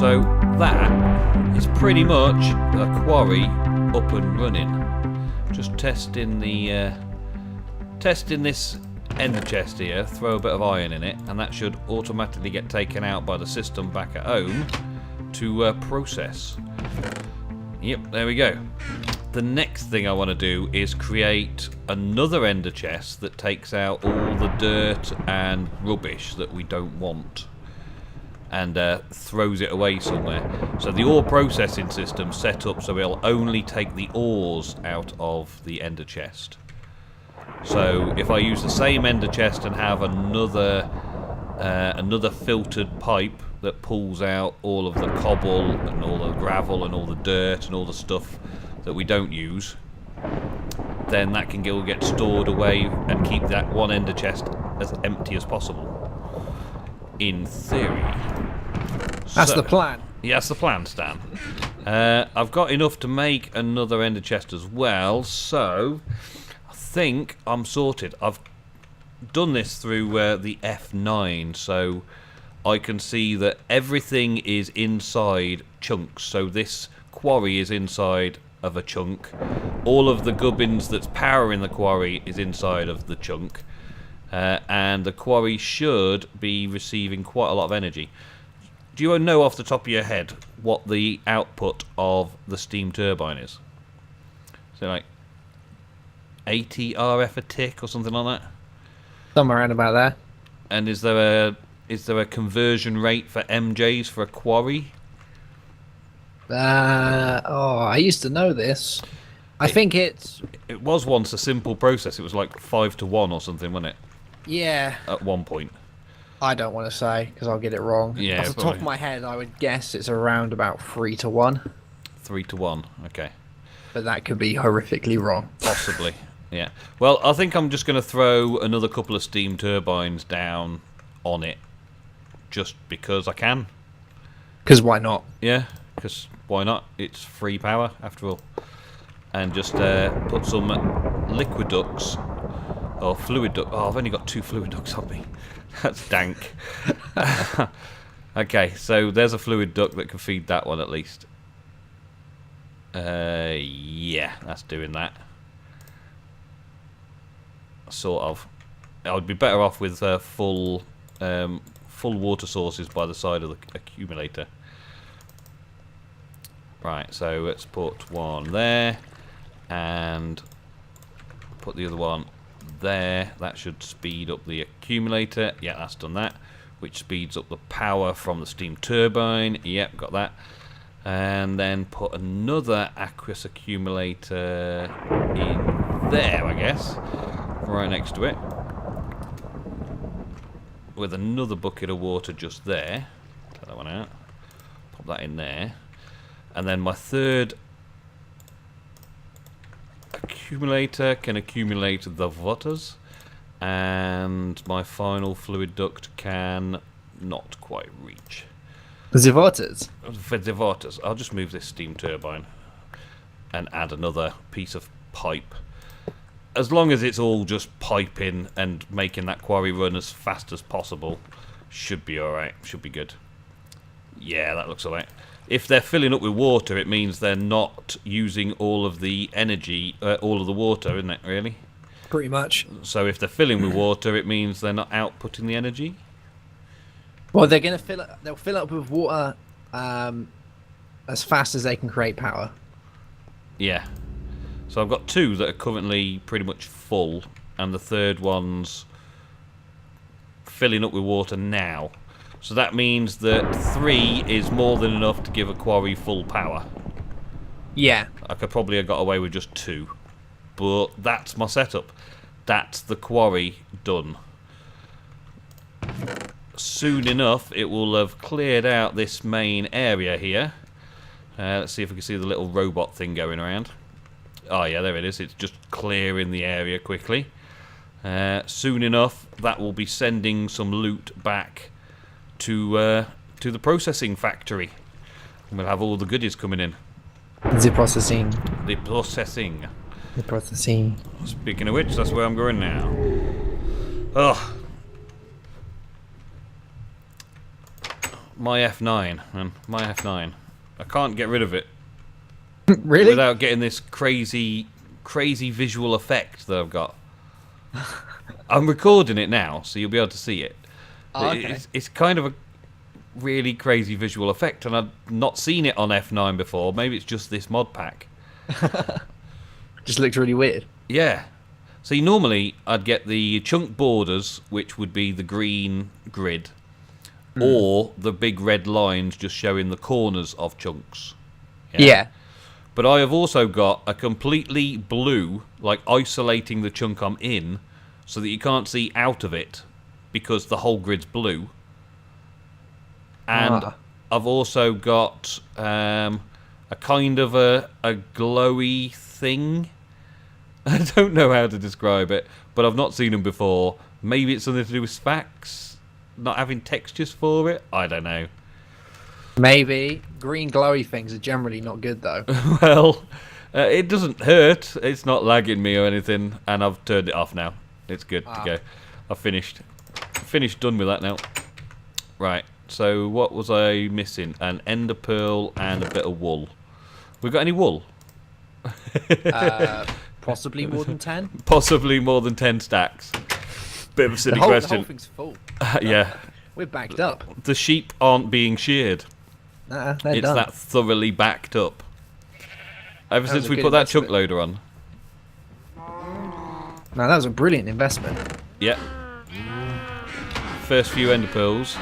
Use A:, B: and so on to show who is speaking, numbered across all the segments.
A: So that is pretty much a quarry up and running. Just testing the testing this ender chest here, throw a bit of iron in it, and that should automatically get taken out by the system back at home to process. Yep, there we go. The next thing I want to do is create another ender chest that takes out all the dirt and rubbish that we don't want and throws it away somewhere. So the ore processing system's set up so it'll only take the ores out of the ender chest. So if I use the same ender chest and have another filtered pipe that pulls out all of the cobble and all the gravel and all the dirt and all the stuff that we don't use, then that can all get stored away and keep that one ender chest as empty as possible. In theory.
B: That's the plan.
A: Yeah, that's the plan, Stan. I've got enough to make another ender chest as well, so I think I'm sorted. I've done this through the F9, so I can see that everything is inside chunks. So this quarry is inside of a chunk. All of the gubbins that's powering the quarry is inside of the chunk. And the quarry should be receiving quite a lot of energy. Do you know off the top of your head what the output of the steam turbine is? So like 80 RF a tick or something like that?
B: Somewhere around about there.
A: And is there a conversion rate for MJs for a quarry?
B: I used to know this. I think it
A: was once a simple process. It was like 5 to 1 or something, wasn't it?
B: Yeah.
A: At one point.
B: I don't want to say because I'll get it wrong.
A: Yeah,
B: off the top of my head, I would guess it's around about 3 to 1.
A: 3 to 1. Okay.
B: But that could be horrifically wrong.
A: Possibly. Yeah. Well, I think I'm just going to throw another couple of steam turbines down on it, just because I can.
B: Because why not?
A: Yeah. Because why not? It's free power after all. And just put some liquid ducts or fluid duct. Oh, I've only got 2 fluid ducts on me. That's dank. Okay, so there's a fluid duct that can feed that one at least. Yeah, that's doing that. Sort of. I would be better off with full water sources by the side of the accumulator. Right, so let's put one there and put the other one there. That should speed up the accumulator. Yeah, that's done that, which speeds up the power from the steam turbine. Yep, got that. And then put another aqueous accumulator in there, I guess, right next to it, with another bucket of water just there. Take that one out, pop that in there, and then my third accumulator can accumulate the waters, and my final fluid duct can not quite reach.
B: The waters?
A: For the waters. I'll just move this steam turbine and add another piece of pipe. As long as it's all just piping and making that quarry run as fast as possible, should be alright, should be good. Yeah, that looks alright. If they're filling up with water, it means they're not using all of the energy, all of the water, isn't it, really?
B: Pretty much.
A: So if they're filling with water, it means they're not outputting the energy?
B: Well, they're going to they'll fill up with water as fast as they can create power.
A: Yeah. So I've got 2 that are currently pretty much full, and the third one's filling up with water now. So that means that 3 is more than enough to give a quarry full power.
B: Yeah.
A: I could probably have got away with just 2. But that's my setup. That's the quarry done. Soon enough, it will have cleared out this main area here. Let's see if we can see the little robot thing going around. Oh yeah, there it is. It's just clearing the area quickly. Soon enough, that will be sending some loot back to the processing factory. And we'll have all the goodies coming in.
B: The processing.
A: The processing.
B: The processing.
A: Speaking of which, that's where I'm going now. Oh. my F9, man. My F9. I can't get rid of it.
B: Really?
A: Without getting this crazy visual effect that I've got. I'm recording it now, so you'll be able to see it.
B: Oh, okay.
A: It's kind of a really crazy visual effect, and I've not seen it on F9 before. Maybe it's just this mod pack.
B: Just looks really weird.
A: Yeah. See, normally I'd get the chunk borders, which would be the green grid, or the big red lines just showing the corners of chunks.
B: Yeah.
A: But I have also got a completely blue, like isolating the chunk I'm in, so that you can't see out of it, because the whole grid's blue. And I've also got a kind of a glowy thing. I don't know how to describe it, but I've not seen them before. Maybe it's something to do with Spax, not having textures for it. I don't know.
B: Maybe. Green glowy things are generally not good, though.
A: Well, it doesn't hurt. It's not lagging me or anything, and I've turned it off now. It's good to go. I've finished. Done with that now. Right. So what was I missing? An ender pearl and a bit of wool. We got any wool?
B: Possibly more than 10.
A: Possibly more than 10 stacks. Bit of a silly question.
B: The whole thing's full.
A: Yeah.
B: We're backed up.
A: The sheep aren't being sheared.
B: They're
A: It's
B: done.
A: that thoroughly backed up. Ever
B: That
A: since
B: was a
A: we
B: good
A: put that chunk
B: investment.
A: loader on.
B: No, that was a brilliant investment.
A: Yep. First few ender pearls.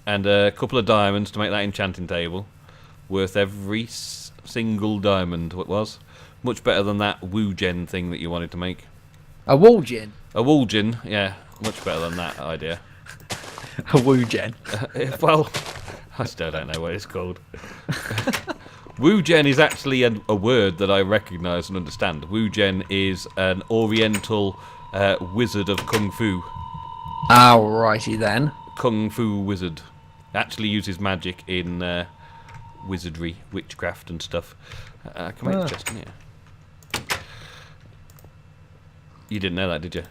A: And a couple of diamonds to make that enchanting table. Worth every single diamond, what was. Much better than that Woo Gen thing that you wanted to make.
B: A wall gen.
A: A wool gin, yeah. Much better than that idea.
B: A woo gen.
A: Well, I still don't know what it's called. Woo Gen is actually a word that I recognise and understand. Woo Gen is an oriental wizard of Kung Fu.
B: Alrighty then.
A: Kung Fu wizard. Actually uses magic in wizardry, witchcraft and stuff. I can make a chest in here. You didn't know that, did you?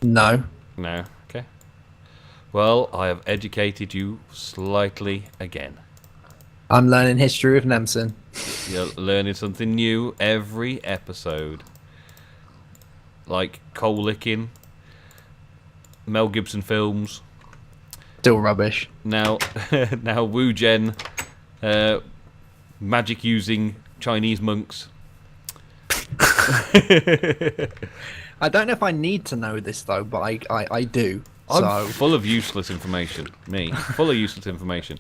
B: No.
A: No. Okay. Well, I have educated you slightly again.
B: I'm learning history with Nemsun.
A: You're learning something new every episode. Like coal licking, Mel Gibson films.
B: Still rubbish.
A: Now Wu Gen, magic using Chinese monks.
B: I don't know if I need to know this though, but I do.
A: I'm full of useless information. Me, full of useless information.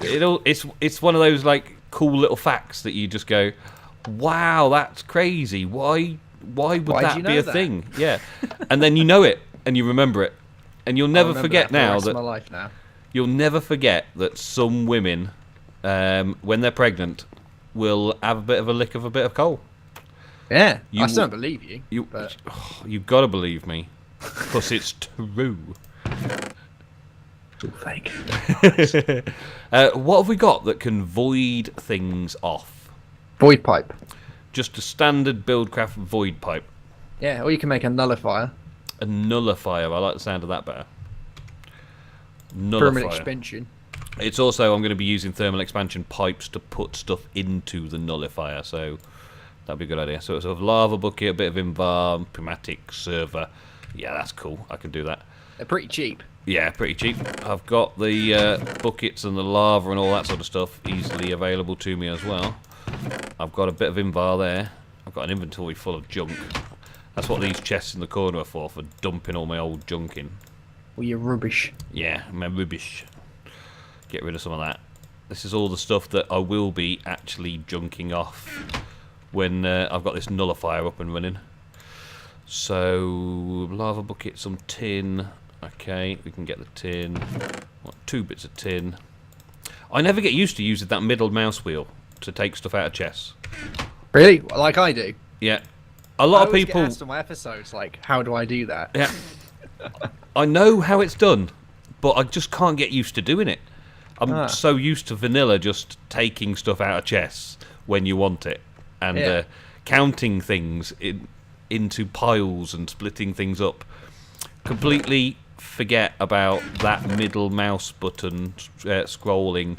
A: It's one of those like cool little facts that you just go, wow, that's crazy. Why would that be a thing? Yeah, and then you know it and you remember it, and you'll never forget now that
B: my life now.
A: You'll never forget that some women, when they're pregnant, will have a bit of a lick of a bit of coal.
B: Yeah, I still don't believe you.
A: You've got to believe me, because it's true.
B: It's all fake.
A: What have we got that can void things off?
B: Void pipe.
A: Just a standard Buildcraft void pipe.
B: Yeah, or you can make a nullifier.
A: A nullifier. I like the sound of that better. Nullifier.
B: Thermal expansion.
A: It's also, I'm going to be using thermal expansion pipes to put stuff into the nullifier, so that'd be a good idea. So it's a lava bucket, a bit of invar, pneumatic server. Yeah, that's cool. I can do that.
B: They're pretty cheap.
A: Yeah, pretty cheap. I've got the buckets and the lava and all that sort of stuff easily available to me as well. I've got a bit of invar there. I've got an inventory full of junk. That's what these chests in the corner are for dumping all my old junk in.
B: Well, you're rubbish.
A: Yeah, my rubbish. Get rid of some of that. This is all the stuff that I will be actually junking off when I've got this nullifier up and running. So, lava bucket, some tin. Okay, we can get the tin. What, 2 bits of tin. I never get used to using that middle mouse wheel to take stuff out of chests.
B: Really? Like I do?
A: Yeah. A lot of
B: I
A: people...
B: get asked on my episodes, like, how do I do that?
A: Yeah. I know how it's done, but I just can't get used to doing it. I'm so used to vanilla just taking stuff out of chests when you want it and counting things into piles and splitting things up. Completely forget about that middle mouse button scrolling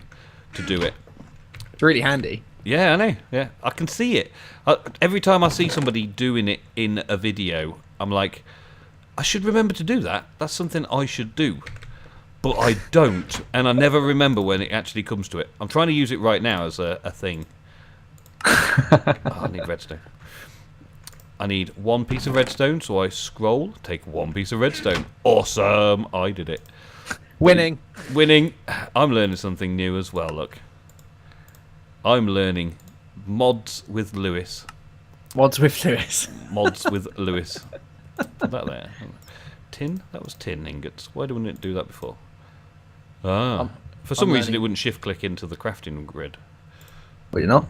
A: to do it.
B: It's really handy.
A: Yeah, I know. Yeah, I can see it. Every time I see somebody doing it in a video, I'm like, I should remember to do that. That's something I should do. But I don't, and I never remember when it actually comes to it. I'm trying to use it right now as a thing. Oh, I need redstone. I need 1 piece of redstone, so I scroll, take 1 piece of redstone. Awesome! I did it.
B: Winning.
A: Winning. I'm learning something new as well, look. I'm learning mods with Lewis.
B: Mods with Lewis.
A: Mods with Lewis. Put that there. Tin? That was tin ingots. Why didn't it do that before? For some reason it wouldn't shift click into the crafting grid.
B: Well, you're not.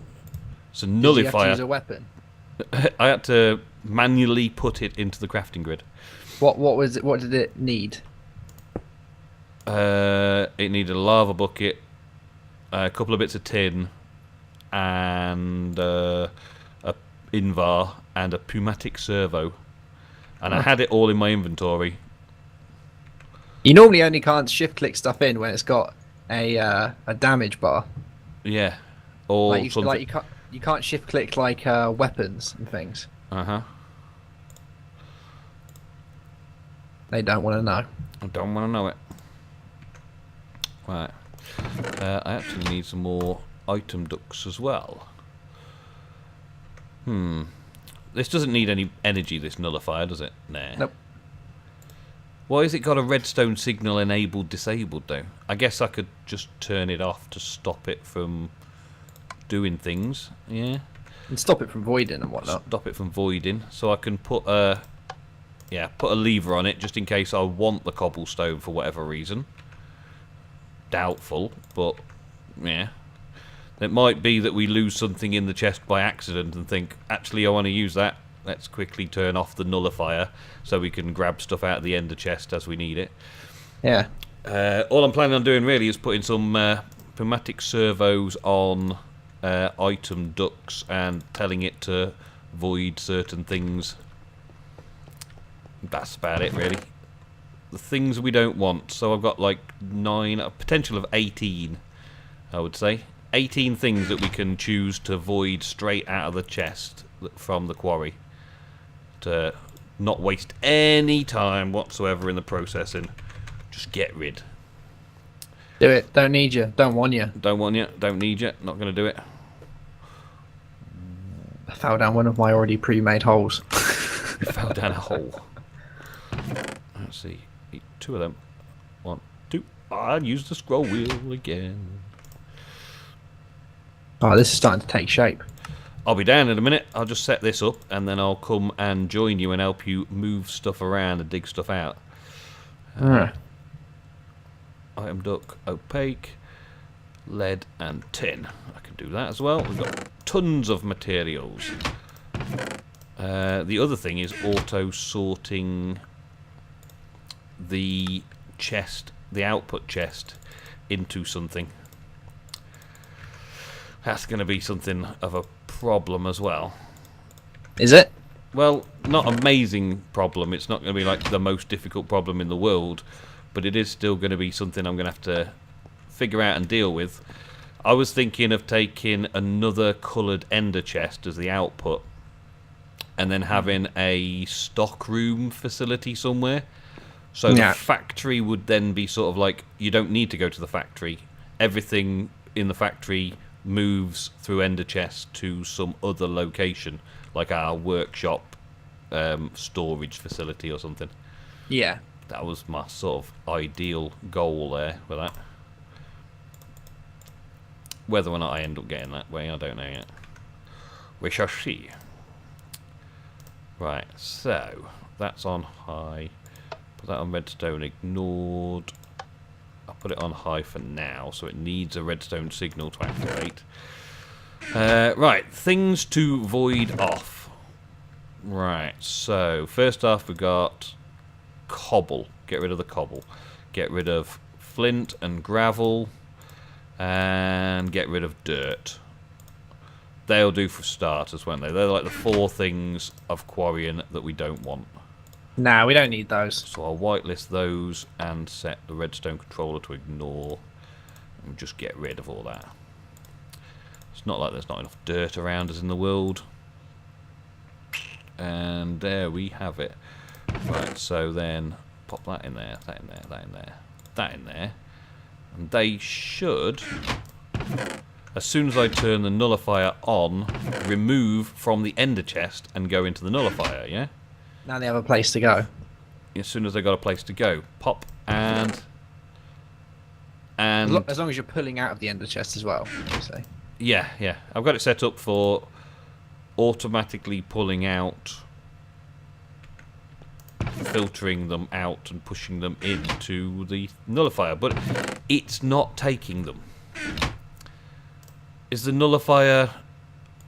A: So
B: Did you have to
A: nullifier.
B: use a weapon?
A: I had to manually put it into the crafting grid.
B: What was it? What did it need?
A: It needed a lava bucket, a couple of bits of tin, and a invar and a pneumatic servo. And I had it all in my inventory.
B: You normally only can't shift click stuff in when it's got a damage bar.
A: Yeah. Or something.
B: Like you can't shift click like weapons and things.
A: Uh-huh.
B: They don't want to know.
A: I don't want to know it. Right. I actually need some more item ducts as well. This doesn't need any energy, this nullifier, does it? Nah.
B: Nope.
A: Why has it got a redstone signal enabled disabled though? I guess I could just turn it off to stop it from doing things. Yeah.
B: And stop it from voiding and whatnot.
A: Stop it from voiding. So I can put a lever on it just in case I want the cobblestone for whatever reason. Doubtful, but yeah. It might be that we lose something in the chest by accident and think, actually I want to use that. Let's quickly turn off the nullifier so we can grab stuff out of the ender chest as we need it.
B: Yeah.
A: All I'm planning on doing really is putting some pneumatic servos on item ducts and telling it to void certain things. That's about it really. The things we don't want. So I've got like 9, a potential of 18, I would say. 18 things that we can choose to void straight out of the chest from the quarry. To not waste any time whatsoever in the processing. Just get rid.
B: Do it. Don't need you. Don't want you.
A: Don't want you. Don't need you. Not going to do it.
B: I fell down one of my already pre-made holes.
A: You fell down a hole. Let's see. 2 of them. 1, 2. I'll use the scroll wheel again.
B: Oh, this is starting to take shape.
A: I'll be down in a minute. I'll just set this up and then I'll come and join you and help you move stuff around and dig stuff out. Item duct, opaque, lead and tin. I can do that as well. We've got tons of materials. The other thing is auto sorting the chest, the output chest, into something. That's going to be something of a problem as well.
B: Is it?
A: Well, not amazing problem. It's not going to be like the most difficult problem in the world, but it is still going to be something I'm going to have to figure out and deal with. I was thinking of taking another coloured ender chest as the output and then having a stock room facility somewhere. So the factory would then be sort of like, you don't need to go to the factory. Everything in the factory moves through ender chest to some other location, like our workshop, storage facility or something.
B: Yeah.
A: That was my sort of ideal goal there with that. Whether or not I end up getting that way, I don't know yet. We shall see. Right, so that's on high. Put that on redstone ignored. I'll put it on high for now, so it needs a redstone signal to activate. Right, things to void off. Right, so first off we got cobble. Get rid of the cobble. Get rid of flint and gravel. And get rid of dirt. They'll do for starters, won't they? They're like the 4 things of quarrying that we don't want.
B: Nah, we don't need those.
A: So I'll whitelist those and set the redstone controller to ignore and just get rid of all that. It's not like there's not enough dirt around us in the world. And there we have it. Right, so then pop that in there, that in there, that in there, that in there. And they should, as soon as I turn the nullifier on, remove from the ender chest and go into the nullifier, yeah?
B: Now they have a place to go.
A: As soon as they've got a place to go. Pop and...
B: As long as you're pulling out of the ender chest as well, obviously.
A: Yeah, yeah. I've got it set up for automatically pulling out, filtering them out and pushing them into the nullifier, but it's not taking them. Is the nullifier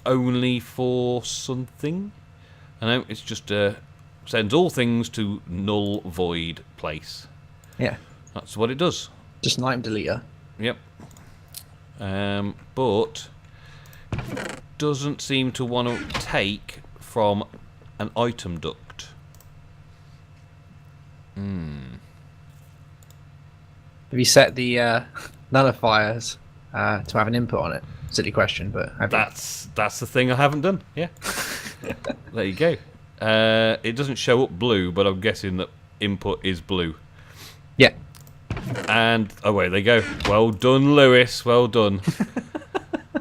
A: only for something? I know, it's just sends all things to null void place.
B: Yeah.
A: That's what it does.
B: Just an item deleter.
A: Yep. But doesn't seem to want to take from an item duct.
B: Have you set the nullifiers to have an input on it? Silly question, but have
A: That's the thing I haven't done. Yeah. There you go. It doesn't show up blue, but I'm guessing that input is blue.
B: Yeah.
A: And away they go. Well done, Lewis. Well done.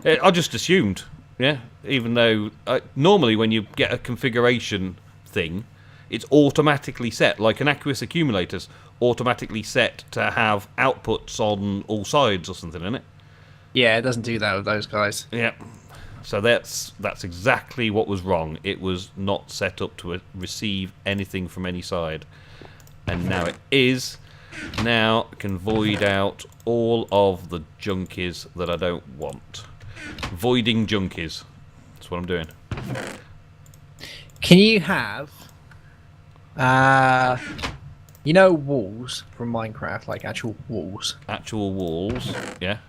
A: I just assumed. Yeah. Even though normally when you get a configuration thing, it's automatically set, like an Aqueous accumulator's automatically set to have outputs on all sides or something, isn't it?
B: Yeah, it doesn't do that with those guys.
A: Yeah. So that's exactly what was wrong. It was not set up to receive anything from any side. And now it is. Now I can void out all of the junkies that I don't want. Voiding junkies. That's what I'm doing.
B: Can you have, you know, walls from Minecraft, like actual walls?
A: Actual walls, yeah.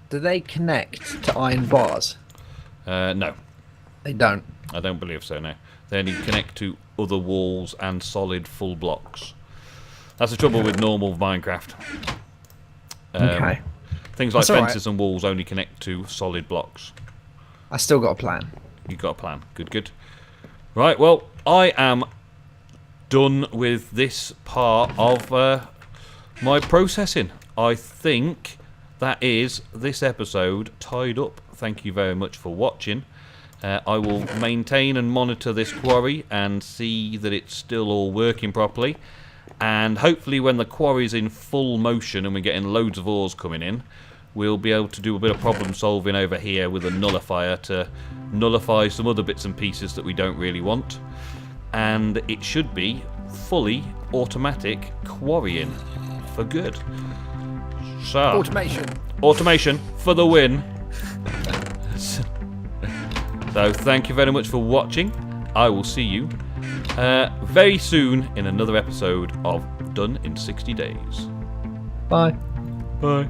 B: Do they connect to iron bars?
A: No.
B: They don't.
A: I don't believe so, no. They only connect to other walls and solid full blocks. That's the trouble with normal Minecraft.
B: Okay.
A: Things like
B: That's
A: fences and walls only connect to solid blocks.
B: I still got a plan.
A: You've got a plan. Good, good. Right, well, I am done with this part of my processing. I think that is this episode tied up. Thank you very much for watching. I will maintain and monitor this quarry and see that it's still all working properly. And hopefully when the quarry's in full motion and we're getting loads of ores coming in, we'll be able to do a bit of problem solving over here with a nullifier to nullify some other bits and pieces that we don't really want. And it should be fully automatic quarrying for good. So, automation for the win. So thank you very much for watching. I will see you very soon in another episode of Done in 60 Days.
B: Bye.
A: Bye.